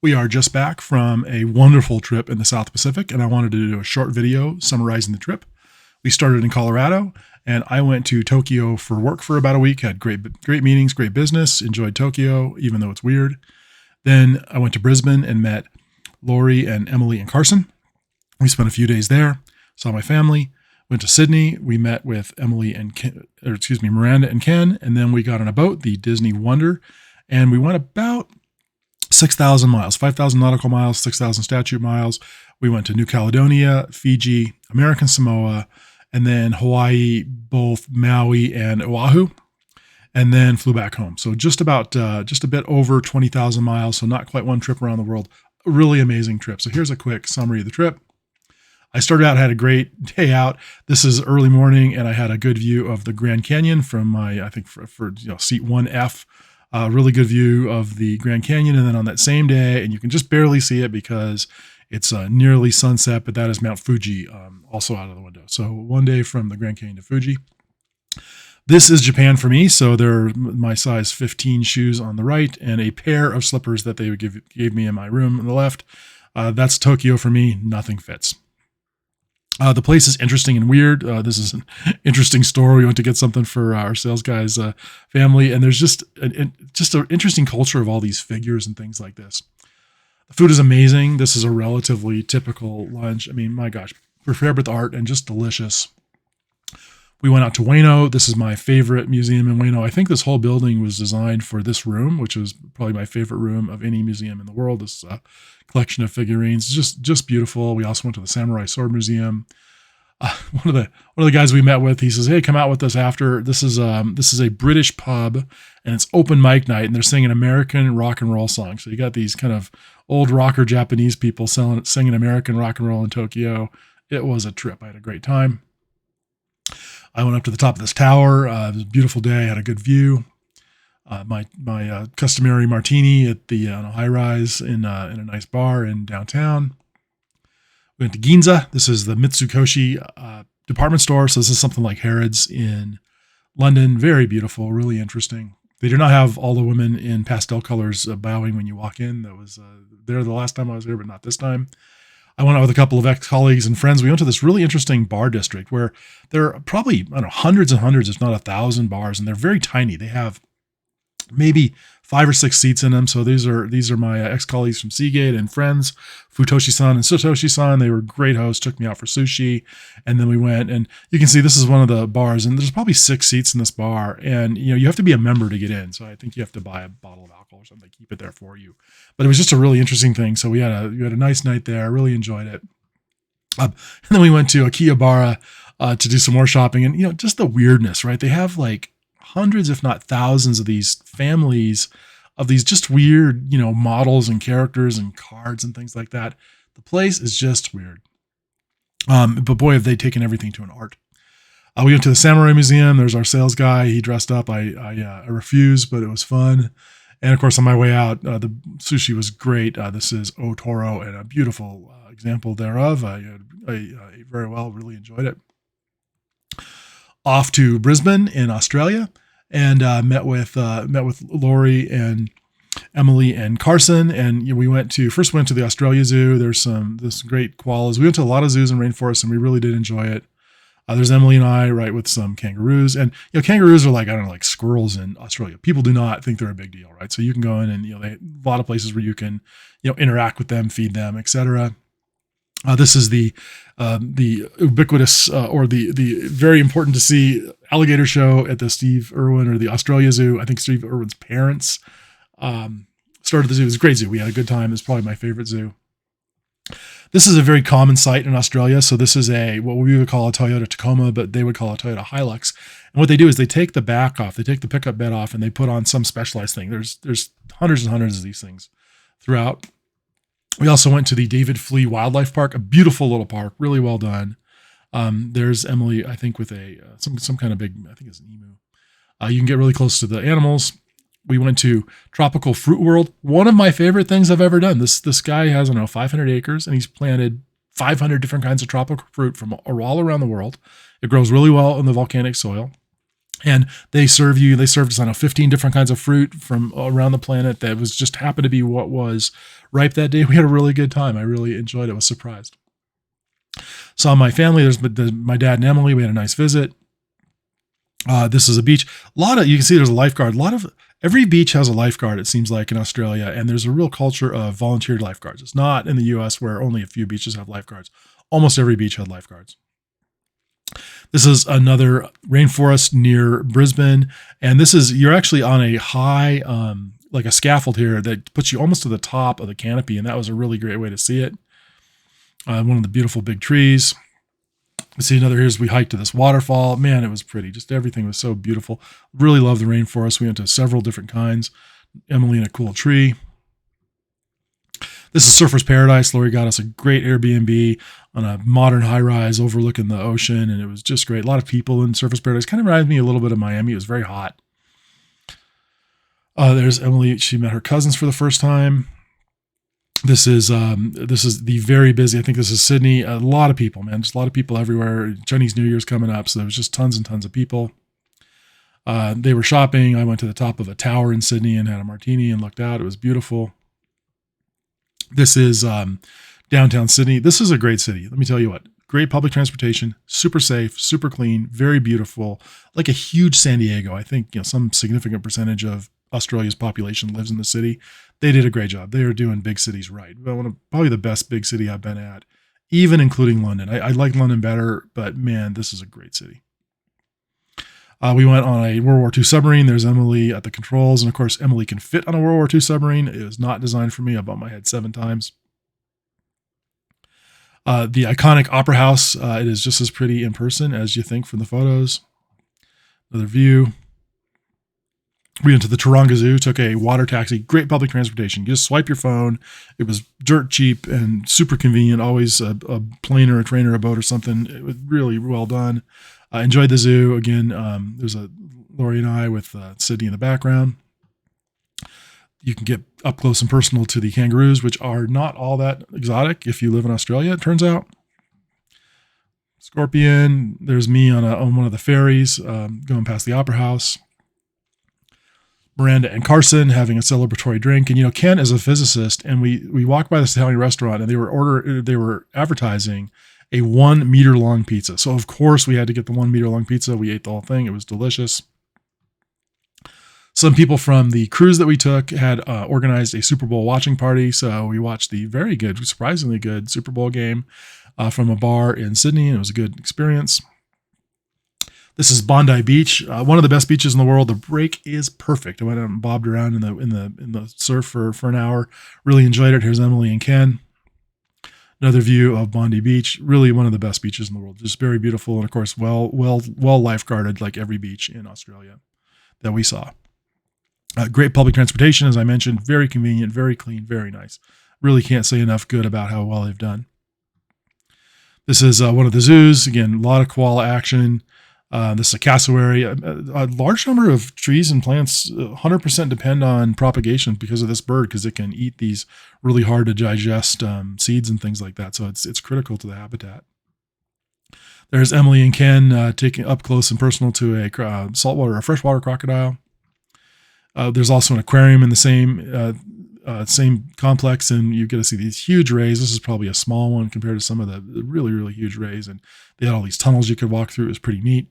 We are just back from a wonderful trip in the South Pacific, and I wanted to do a short video summarizing the trip. We started in Colorado, and I went to Tokyo for work for about a week, had great meetings, great business, enjoyed Tokyo, even though it's weird. Then I went to Brisbane and met Lori and Emily and Carson. We spent a few days there, saw my family. Went to Sydney. We met with Emily and Miranda and Ken, and then we got on a boat, the Disney Wonder, and we went about 6,000 miles, 5,000 nautical miles, 6,000 statute miles. We went to New Caledonia, Fiji, American Samoa, and then Hawaii, both Maui and Oahu, and then flew back home. So just a bit over 20,000 miles. So not quite one trip around the world. A really amazing trip. So here's a quick summary of the trip. I started out, had a great day out. This is early morning, and I had a good view of the Grand Canyon from my, I think for seat 1F. Really good view of the Grand Canyon. And then on that same day, and you can just barely see it because it's nearly sunset, but that is Mount Fuji also out of the window. So one day from the Grand Canyon to Fuji. This is Japan for me. So they're my size 15 shoes on the right and a pair of slippers that they gave me in my room on the left. That's Tokyo for me. Nothing fits. The place is interesting and weird. This is an interesting store. We went to get something for our sales guy's family, and there's just an interesting culture of all these figures and things like this. The food is amazing. This is a relatively typical lunch. I mean, my gosh, prepared with art and just delicious. We went out to Ueno. This is my favorite museum in Ueno. I think this whole building was designed for this room, which was probably my favorite room of any museum in the world. This collection of figurines, just beautiful. We also went to the Samurai Sword Museum. One of the guys we met with, he says, "Hey, come out with us after. This is a British pub, and it's open mic night, and they're singing American rock and roll songs. So you got these kind of old rocker Japanese people singing American rock and roll in Tokyo. It was a trip. I had a great time. I went up to the top of this tower. It was a beautiful day. I had a good view. My customary martini at the on a high rise in a nice bar in downtown. We went to Ginza. This is the Mitsukoshi department store. So this is something like Harrods in London. Very beautiful, really interesting. They do not have all the women in pastel colors bowing when you walk in. That was there the last time I was there, but not this time. I went out with a couple of ex-colleagues and friends. We went to this really interesting bar district where there are probably, I don't know, hundreds and hundreds, if not 1,000 bars, and they're very tiny. They have maybe 5 or 6 seats in them. So these are my ex-colleagues from Seagate and friends, Futoshi-san and Satoshi-san. They were great hosts, took me out for sushi. And then we went, and you can see this is one of the bars, and there's probably 6 seats in this bar. And, you have to be a member to get in. So I think you have to buy a bottle of alcohol or something, keep it there for you. But it was just a really interesting thing. So we had a nice night there. I really enjoyed it. And then we went to Akihabara to do some more shopping, and, just the weirdness, right? They have like hundreds, if not thousands of these families of these just weird, models and characters and cards and things like that. The place is just weird. But boy, have they taken everything to an art. We went to the Samurai Museum. There's our sales guy. He dressed up. I refused, but it was fun. And of course, on my way out, the sushi was great. This is Otoro, and a beautiful example thereof. I ate very well, really enjoyed it. Off to Brisbane in Australia, and met with Lori and Emily and Carson. And we went to the Australia Zoo. There's this great koalas. We went to a lot of zoos and rainforests, and we really did enjoy it. There's Emily and I, right, with some kangaroos. And, kangaroos are like, I don't know, like squirrels in Australia. People do not think they're a big deal, right? So you can go in and, a lot of places where you can, interact with them, feed them, etc. This is the ubiquitous or the very important to see alligator show at the Steve Irwin or the Australia Zoo. I think Steve Irwin's parents started the zoo. It was a great zoo. We had a good time. It's probably my favorite zoo. This is a very common sight in Australia. So this is what we would call a Toyota Tacoma, but they would call a Toyota Hilux. And what they do is they take the back off, they take the pickup bed off, and they put on some specialized thing. There's hundreds and hundreds of these things throughout. We also went to the David Flea Wildlife Park, a beautiful little park, really well done. There's Emily, I think, with some kind of big, I think it's an emu. You can get really close to the animals. We went to Tropical Fruit World. One of my favorite things I've ever done. This guy has, 500 acres, and he's planted 500 different kinds of tropical fruit from all around the world. It grows really well in the volcanic soil. And they served us, I don't know, 15 different kinds of fruit from around the planet that was just happened to be what was ripe that day. We had a really good time. I really enjoyed it. I was surprised. Saw my family. There's my dad and Emily. We had a nice visit. This is a beach. You can see there's a lifeguard. Every beach has a lifeguard, it seems like, in Australia. And there's a real culture of volunteered lifeguards. It's not in the US where only a few beaches have lifeguards. Almost every beach had lifeguards. This is another rainforest near Brisbane. And you're actually on a high, like a scaffold here that puts you almost to the top of the canopy. And that was a really great way to see it. One of the beautiful big trees. See here's we hiked to this waterfall. Man, it was pretty. Just everything was so beautiful. Really love the rainforest. We went to several different kinds. Emily in a cool tree. This is Surfer's Paradise. Lori got us a great Airbnb on a modern high-rise overlooking the ocean, and it was just great. A lot of people in Surfer's Paradise. Kind of reminds me a little bit of Miami. It was very hot. There's Emily. She met her cousins for the first time. This is the very busy. I think this is Sydney. A lot of people, man. Just a lot of people everywhere. Chinese New Year's coming up, so there was just tons and tons of people. They were shopping. I went to the top of a tower in Sydney and had a martini and looked out. It was beautiful. This is downtown Sydney. This is a great city. Let me tell you what. Great public transportation, super safe, super clean, very beautiful. Like a huge San Diego. I think some significant percentage of Australia's population lives in the city. They did a great job. They are doing big cities right. Probably the best big city I've been at, even including London. I like London better, but man, this is a great city. We went on a World War II submarine. There's Emily at the controls. And of course, Emily can fit on a World War II submarine. It was not designed for me. I bumped my head 7 times. The iconic Opera House. It is just as pretty in person as you think from the photos. Another view. We went to the Taronga Zoo, took a water taxi, great public transportation. You just swipe your phone. It was dirt cheap and super convenient. Always a plane or a train or a boat or something. It was really well done. I enjoyed the zoo. Again, there's Lori and I with Sydney in the background. You can get up close and personal to the kangaroos, which are not all that exotic if you live in Australia, it turns out. Scorpion. There's me on one of the ferries going past the Opera House. Miranda and Carson having a celebratory drink. And, Ken is a physicist, and we walked by this Italian restaurant, and they were advertising a 1 meter long pizza. So of course we had to get the 1 meter long pizza. We ate the whole thing. It was delicious. Some people from the cruise that we took had organized a Super Bowl watching party. So we watched the very good, surprisingly good Super Bowl game from a bar in Sydney. And it was a good experience. This is Bondi Beach, one of the best beaches in the world. The break is perfect. I went out and bobbed around in the surf for an hour. Really enjoyed it. Here's Emily and Ken. Another view of Bondi Beach. Really one of the best beaches in the world. Just very beautiful, and of course, well lifeguarded, like every beach in Australia that we saw. Great public transportation, as I mentioned. Very convenient, very clean, very nice. Really can't say enough good about how well they've done. This is one of the zoos. Again, a lot of koala action. This is a cassowary. A large number of trees and plants 100% depend on propagation because of this bird, because it can eat these really hard to digest seeds and things like that. So it's critical to the habitat. There's Emily and Ken taking up close and personal to a freshwater crocodile. There's also an aquarium in the same complex, and you get to see these huge rays. This is probably a small one compared to some of the really, really huge rays. And they had all these tunnels you could walk through. It was pretty neat.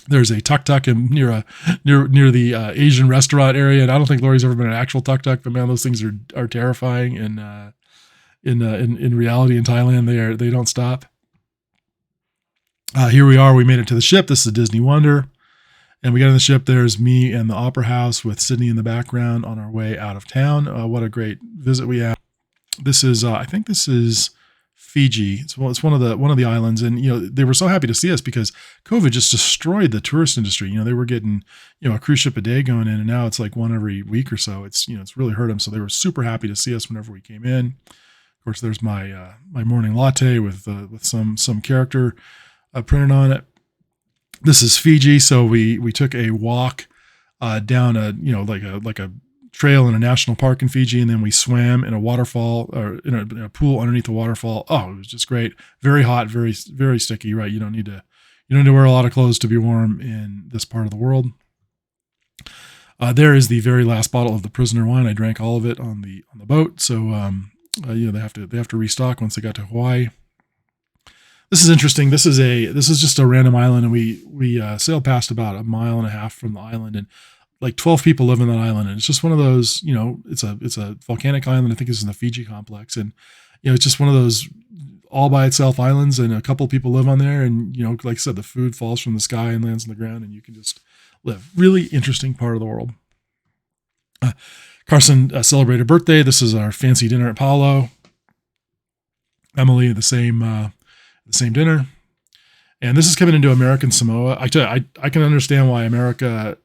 There's a tuk-tuk near the Asian restaurant area, and I don't think Lori's ever been an actual tuk-tuk, but man, those things are terrifying. And in reality, in Thailand, they don't stop. Here we are. We made it to the ship. This is a Disney Wonder, and we got on the ship. There's me and the Opera House with Sydney in the background on our way out of town. What a great visit we had. This is I think this is Fiji. It's one of the islands, and they were so happy to see us because COVID just destroyed the tourist industry. They were getting a cruise ship a day going in, and now it's like one every week or so. It's it's really hurt them. So they were super happy to see us whenever we came in. Of course, there's my morning latte with some character printed on it. This is Fiji. So we took a walk down like a trail in a national park in Fiji, and then we swam in a waterfall or in a pool underneath the waterfall. Oh, it was just great. Very hot, very, very sticky, right? You don't need to You don't need to wear a lot of clothes to be warm in this part of the world. There is the very last bottle of the prisoner wine. I drank all of it on the boat. So they have to restock once they got to Hawaii. This is interesting. This is just a random island, and we sailed past about a mile and a half from the island, and like 12 people live on that island, and it's just one of those, it's a volcanic island. I think it's in the Fiji complex, and it's just one of those all by itself islands, and a couple of people live on there, and like I said, the food falls from the sky and lands on the ground, and you can just live. Really interesting part of the world. Carson celebrated a birthday. This is our fancy dinner at Paolo. Emily, the same dinner, and this is coming into American Samoa. I tell you, I can understand why America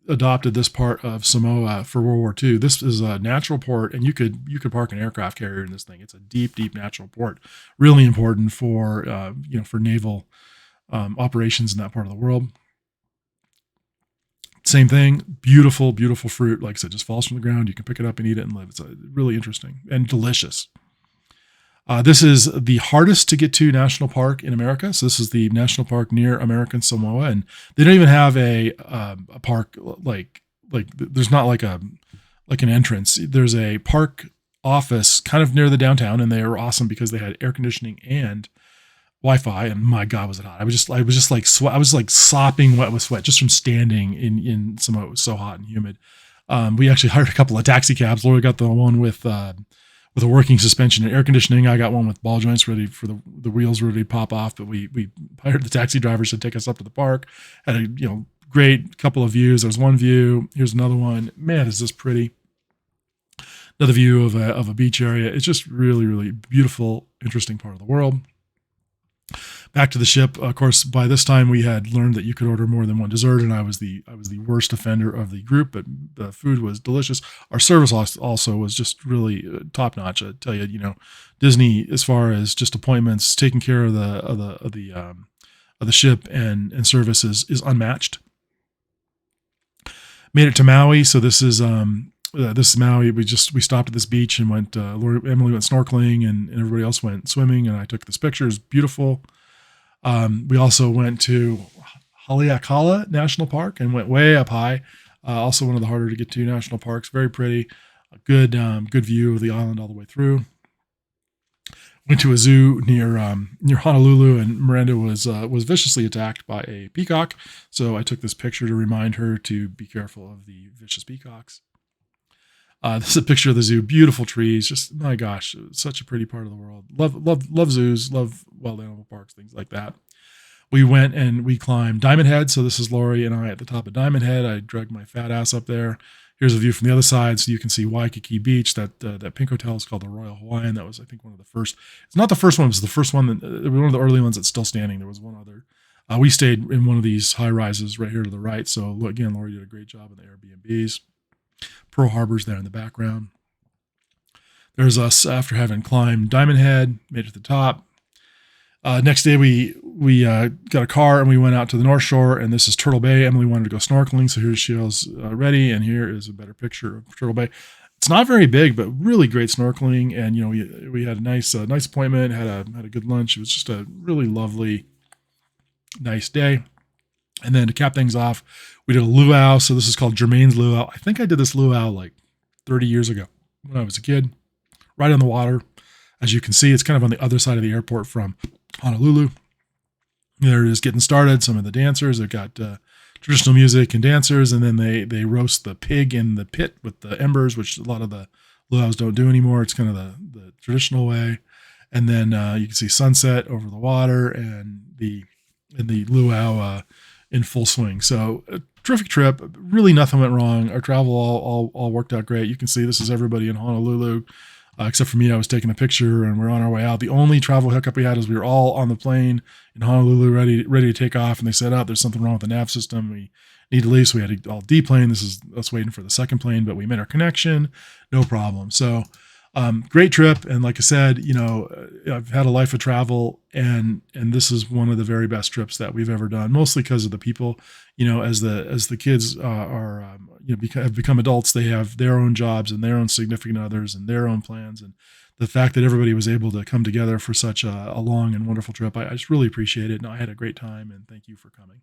adopted this part of Samoa for World War II. This is a natural port, and you could park an aircraft carrier in this thing. It's a deep natural port, really important for for naval operations in that part of the world. Same thing, beautiful fruit. Like I said, just falls from the ground. You can pick it up and eat it and live. It's really interesting and delicious. This is the hardest to get to national park in America. So this is the national park near American Samoa, and they don't even have a park like there's not like an entrance. There's a park office kind of near the downtown, and they were awesome because they had air conditioning and Wi-Fi. And my God, was it hot! I was just like sweat. I was like sopping wet with sweat just from standing in Samoa. It was so hot and humid. We actually hired a couple of taxi cabs. Laura got the one with a working suspension and air conditioning. I got one with ball joints ready for the wheels ready to pop off. But we hired the taxi drivers to take us up to the park. Had a great couple of views. There's one view. Here's another one. Man, is this pretty. Another view of a beach area. It's just really beautiful, interesting part of the world. Back to the ship. Of course, by this time we had learned that you could order more than one dessert, and I was the worst offender of the group. But the food was delicious. Our service also was just really top notch. I tell you, Disney, as far as just appointments, taking care of the ship and services is unmatched. Made it to Maui, so this is Maui. We stopped at this beach and went. Emily went snorkeling, and everybody else went swimming, and I took this picture. It's beautiful. We also went to Haleakala National Park and went way up high. Also one of the harder to get to national parks. Very pretty. A good view of the island all the way through. Went to a zoo near Honolulu, and Miranda was viciously attacked by a peacock. So I took this picture to remind her to be careful of the vicious peacocks. This is a picture of the zoo. Beautiful trees. Just, my gosh, such a pretty part of the world. Love zoos. Love wild animal parks, things like that. We went and we climbed Diamond Head. So this is Lori and I at the top of Diamond Head. I dragged my fat ass up there. Here's a view from the other side, so you can see Waikiki Beach. That pink hotel is called the Royal Hawaiian. That was, I think, one of the first. It's not the first one. It was the first one. One of the early ones that's still standing. There was one other. We stayed in one of these high rises right here to the right. So again, Lori did a great job in the Airbnbs. Pearl Harbor's there in the background. There's us after having climbed Diamond Head, made it to the top. Next day we got a car and we went out to the North Shore, and this is Turtle Bay. Emily wanted to go snorkeling, so here's Shell's ready, and here is a better picture of Turtle Bay. It's not very big, but really great snorkeling, and we had a nice appointment, had a good lunch. It was just a really lovely, nice day. And then to cap things off, we did a luau. So this is called Germain's Luau. I think I did this luau like 30 years ago when I was a kid, right on the water. As you can see, it's kind of on the other side of the airport from Honolulu. They're just getting started. Some of the dancers, they've got traditional music and dancers, and then they roast the pig in the pit with the embers, which a lot of the luau's don't do anymore. It's kind of the traditional way. And then you can see sunset over the water and the luau in full swing. So a terrific trip. Really nothing went wrong. Our travel all worked out great. You can see this is everybody in Honolulu, except for me. I was taking a picture and we're on our way out. The only travel hiccup we had is we were all on the plane in Honolulu ready to take off, and they said, there's something wrong with the nav system. We need to leave, so we had to all deplane. This is us waiting for the second plane, but we made our connection. No problem. So great trip. And like I said, I've had a life of travel, and this is one of the very best trips that we've ever done, mostly because of the people. As the kids have become adults, they have their own jobs and their own significant others and their own plans, and the fact that everybody was able to come together for such a long and wonderful trip. I just really appreciate it. And I had a great time, and thank you for coming.